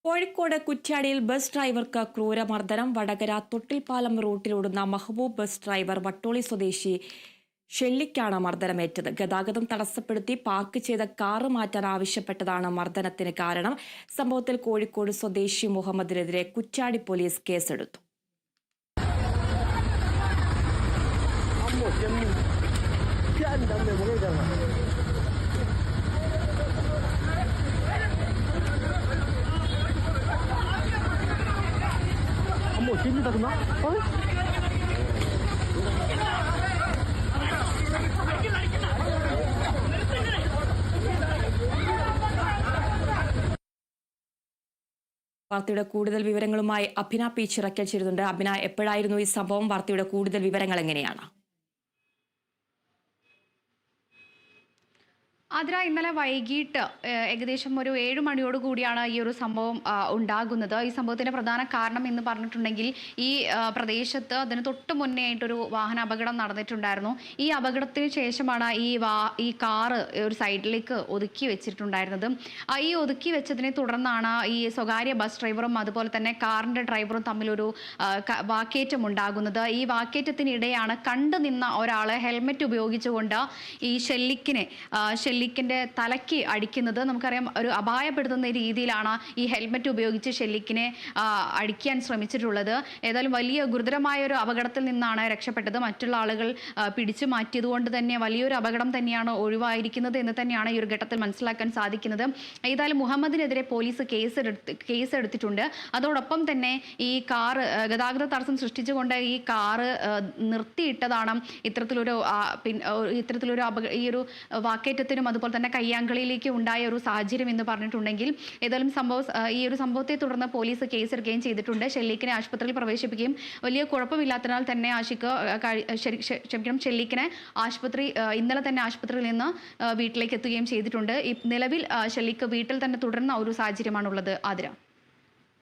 Kozhikode കുറ്റ്യാടിയിൽ bus ഡ്രൈവർക്ക് ക്രൂരമർദ്ദനം. Vadakara Thottilpalam റൂട്ടിലോടുന്ന Mahbub bus driver Vattoli സ്വദേശി ഷെല്ലിക്കാണ് മർദ്ദനമേറ്റത്. ഗതാഗതം തടസ്സപ്പെടുത്തി പാർക്ക് ചെയ്ത കാറ് മാറ്റാൻ ആവശ്യപ്പെട്ടതാണ് മർദ്ദനത്തിന് കാരണം. സംഭവത്തിൽ കോഴിക്കോട് സ്വദേശി മുഹമ്മദിനെതിരെ കുറ്റ്യാടി പോലീസ് കേസെടുത്തു. വാർത്തയുടെ കൂടുതൽ വിവരങ്ങളുമായി അഭിന പി ചിറക്കൽ ചേരുന്നുണ്ട്. അഭിന, എപ്പോഴായിരുന്നു ഈ സംഭവം? വാർത്തയുടെ കൂടുതൽ വിവരങ്ങൾ എങ്ങനെയാണ്? അതിര ഇന്നലെ വൈകിട്ട് ഏകദേശം ഒരു 7 മണിയോടുകൂടിയാണ് ഈ ഒരു സംഭവം ഉണ്ടാകുന്നത്. ഈ സംഭവത്തിന്റെ പ്രധാന കാരണം എന്ന് പറഞ്ഞിട്ടുണ്ടെങ്കിൽ ഈ പ്രദേശത്ത് അതിന് തൊട്ട് മുന്നേ ആയിട്ടൊരു വാഹന അപകടം നടന്നിട്ടുണ്ടായിരുന്നു. ഈ അപകടത്തിന് ശേഷമാണ് ഈ കാറ് ഒരു സൈഡിലേക്ക് ഒതുക്കി വെച്ചിട്ടുണ്ടായിരുന്നത്. ഈ ഒതുക്കി വെച്ചതിനെ തുടർന്നാണ് ഈ സ്വകാര്യ ബസ് ഡ്രൈവറും അതുപോലെ തന്നെ കാറിന്റെ ഡ്രൈവറും തമ്മിലൊരു വാക്കേറ്റം ഉണ്ടാകുന്നത്. ഈ വാക്കേറ്റത്തിനിടെയാണ് കണ്ടു നിന്ന ഒരാള് ഹെൽമെറ്റ് ഉപയോഗിച്ചുകൊണ്ട് ഈ ഷെല്ലിക്കിന്റെ തലയ്ക്ക് അടിക്കുന്നത്. നമുക്കറിയാം, ഒരു അപായപ്പെടുത്തുന്ന രീതിയിലാണ് ഈ ഹെൽമെറ്റ് ഉപയോഗിച്ച് ഷെല്ലിക്കിനെ അടിക്കാൻ ശ്രമിച്ചിട്ടുള്ളത്. ഏതായാലും വലിയ ഗുരുതരമായ ഒരു അപകടത്തിൽ നിന്നാണ് രക്ഷപ്പെട്ടത്. മറ്റുള്ള ആളുകൾ പിടിച്ചു മാറ്റിയതുകൊണ്ട് തന്നെ വലിയൊരു അപകടം തന്നെയാണ് ഒഴിവായിരിക്കുന്നത് എന്ന് തന്നെയാണ് ഈ ഒരു ഘട്ടത്തിൽ മനസ്സിലാക്കാൻ സാധിക്കുന്നത്. ഏതായാലും മുഹമ്മദിനെതിരെ പോലീസ് കേസെടുത്തിട്ടുണ്ട്. അതോടൊപ്പം തന്നെ ഈ കാറ് ഗതാഗത തടസ്സം സൃഷ്ടിച്ചുകൊണ്ട് ഈ കാറ് നിർത്തിയിട്ടതാണ് ഇത്തരത്തിലൊരു ഈ ഒരു വാക്കേറ്റത്തിനും അതുപോലെ തന്നെ കയ്യാങ്കളിയിലേക്ക് ഉണ്ടായ ഒരു സാഹചര്യം എന്ന് പറഞ്ഞിട്ടുണ്ടെങ്കിൽ, ഏതായാലും ഈ ഒരു സംഭവത്തെ തുടർന്ന് പോലീസ് കേസെടുക്കുകയും ചെയ്തിട്ടുണ്ട്. ഷെല്ലിക്കിനെ ആശുപത്രിയിൽ പ്രവേശിപ്പിക്കുകയും വലിയ കുഴപ്പമില്ലാത്തതിനാൽ തന്നെ ഷെല്ലിക്കിനെ ഇന്നലെ തന്നെ ആശുപത്രിയിൽ നിന്ന് വീട്ടിലേക്ക് എത്തുകയും ചെയ്തിട്ടുണ്ട്. നിലവിൽ ഷെല്ലിക്ക് വീട്ടിൽ തന്നെ തുടരുന്ന ഒരു സാഹചര്യമാണുള്ളത്. ആതിര.